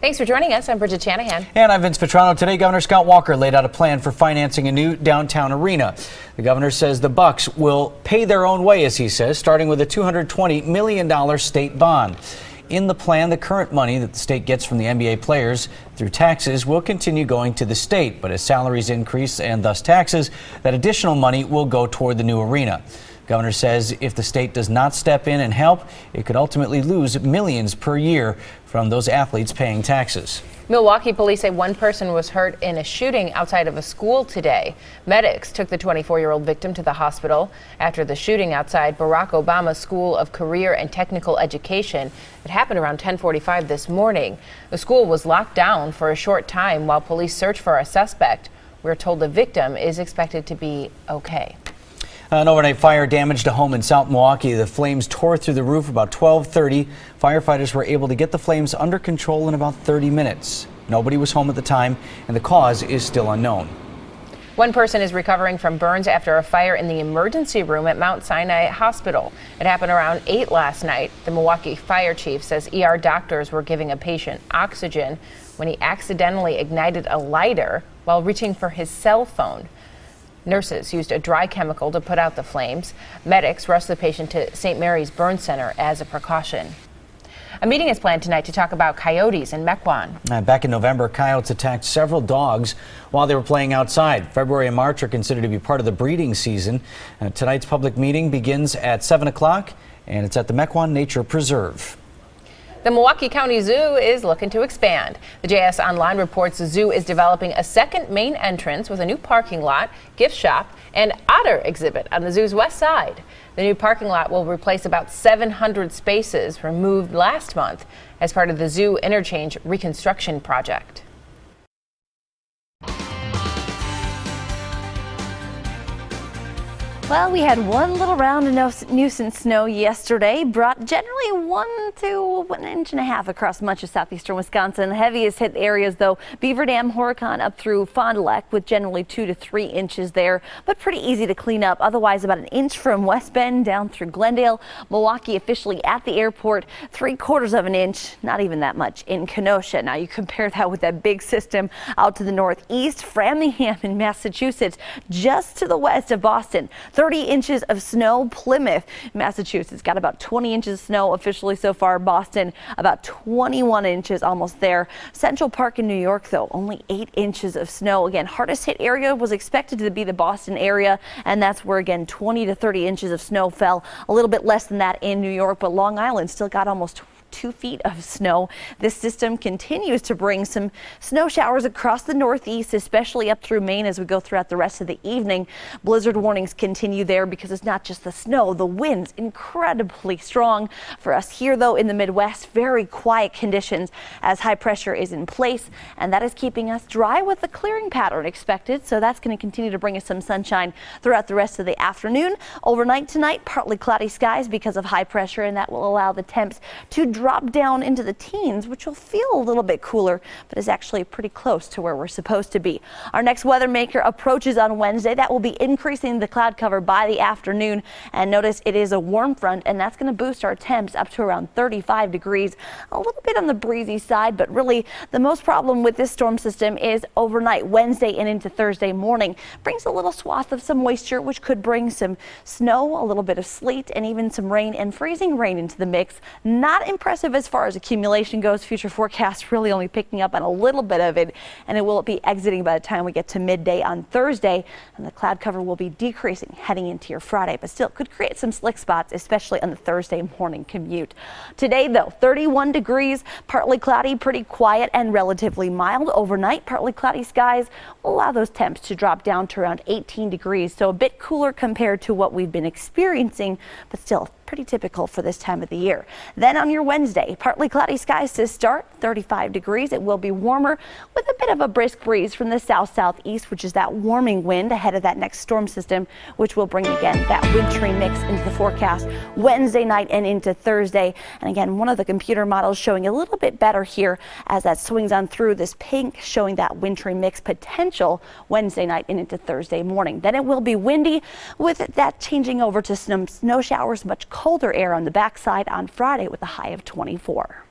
Thanks for joining us. I'm Bridget Shanahan. And I'm Vince Petrano. Today, Governor Scott Walker laid out a plan for financing a new downtown arena. The governor says the Bucks will pay their own way, as he says, starting with a $220 million state bond. In the plan, the current money that the state gets from the NBA players through taxes will continue going to the state. But as salaries increase and thus taxes, that additional money will go toward the new arena. Governor says if the state does not step in and help, it could ultimately lose millions per year from those athletes paying taxes. Milwaukee police say one person was hurt in a shooting outside of a school today. Medics took the 24-year-old victim to the hospital after the shooting outside Barack Obama's School of Career and Technical Education. It happened around 10:45 this morning. The school was locked down for a short time while police search for a suspect. We're told the victim is expected to be okay. An overnight fire damaged a home in South Milwaukee. The flames tore through the roof about 12:30. Firefighters were able to get the flames under control in about 30 minutes. Nobody was home at the time, and the cause is still unknown. One person is recovering from burns after a fire in the emergency room at Mount Sinai Hospital. It happened around 8 last night. The Milwaukee fire chief says ER doctors were giving a patient oxygen when he accidentally ignited a lighter while reaching for his cell phone. Nurses used a dry chemical to put out the flames. Medics rushed the patient to St. Mary's Burn Center as a precaution. A meeting is planned tonight to talk about coyotes in Mequon. Back in November, coyotes attacked several dogs while they were playing outside. February and March are considered to be part of the breeding season. Tonight's public meeting begins at 7 o'clock, and it's at the Mequon Nature Preserve. The Milwaukee County Zoo is looking to expand. The JS Online reports the zoo is developing a second main entrance with a new parking lot, gift shop, and otter exhibit on the zoo's west side. The new parking lot will replace about 700 spaces removed last month as part of the zoo interchange reconstruction project. Well, we had one little round of nuisance snow yesterday, brought generally 1 to 1.5 inches across much of southeastern Wisconsin. The heaviest hit areas, though, Beaver Dam, Horicon, up through Fond du Lac, with generally 2 to 3 inches there, but pretty easy to clean up. Otherwise, about 1 inch from West Bend down through Glendale. Milwaukee officially at the airport, 3/4 of an inch, not even that much, in Kenosha. Now, you compare that with that big system out to the northeast, Framingham in Massachusetts, just to the west of Boston. 30 inches of snow. Plymouth, Massachusetts, got about 20 inches of snow officially so far. Boston, about 21 inches, almost there. Central Park in New York, though, only 8 inches of snow. Again, hardest hit area was expected to be the Boston area, and that's where, again, 20 to 30 inches of snow fell. A little bit less than that in New York, but Long Island still got almost 2 feet of snow. This system continues to bring some snow showers across the northeast, especially up through Maine as we go throughout the rest of the evening. Blizzard warnings continue there because it's not just the snow, the winds incredibly strong. For us here, though, in the Midwest, very quiet conditions as high pressure is in place, and that is keeping us dry with the clearing pattern expected. So that's going to continue to bring us some sunshine throughout the rest of the afternoon. Overnight tonight, partly cloudy skies because of high pressure, and that will allow the temps to drop down into the teens, which will feel a little bit cooler, but is actually pretty close to where we're supposed to be. Our next weather maker approaches on Wednesday. That will be increasing the cloud cover by the afternoon. And notice it is a warm front, and that's going to boost our temps up to around 35 degrees. A little bit on the breezy side, but really the most problem with this storm system is overnight, Wednesday and into Thursday morning. Brings a little swath of some moisture, which could bring some snow, a little bit of sleet, and even some rain and freezing rain into the mix. Not impressive as far as accumulation goes. Future forecast really only picking up on a little bit of it, and it will be exiting by the time we get to midday on Thursday, and the cloud cover will be decreasing heading into your Friday, but still could create some slick spots, especially on the Thursday morning commute. Today, though, 31 degrees, partly cloudy, pretty quiet and relatively mild. Overnight, partly cloudy skies will allow those temps to drop down to around 18 degrees, so a bit cooler compared to what we've been experiencing, but still pretty typical for this time of the year. Then on your Wednesday, partly cloudy skies to start, 35 degrees. It will be warmer with a bit of a brisk breeze from the south-southeast, which is that warming wind ahead of that next storm system, which will bring again that wintry mix into the forecast Wednesday night and into Thursday. And again, one of the computer models showing a little bit better here as that swings on through this pink, showing that wintry mix potential Wednesday night and into Thursday morning. Then it will be windy with that changing over to some snow showers, much colder air on the backside on Friday with a high of 24.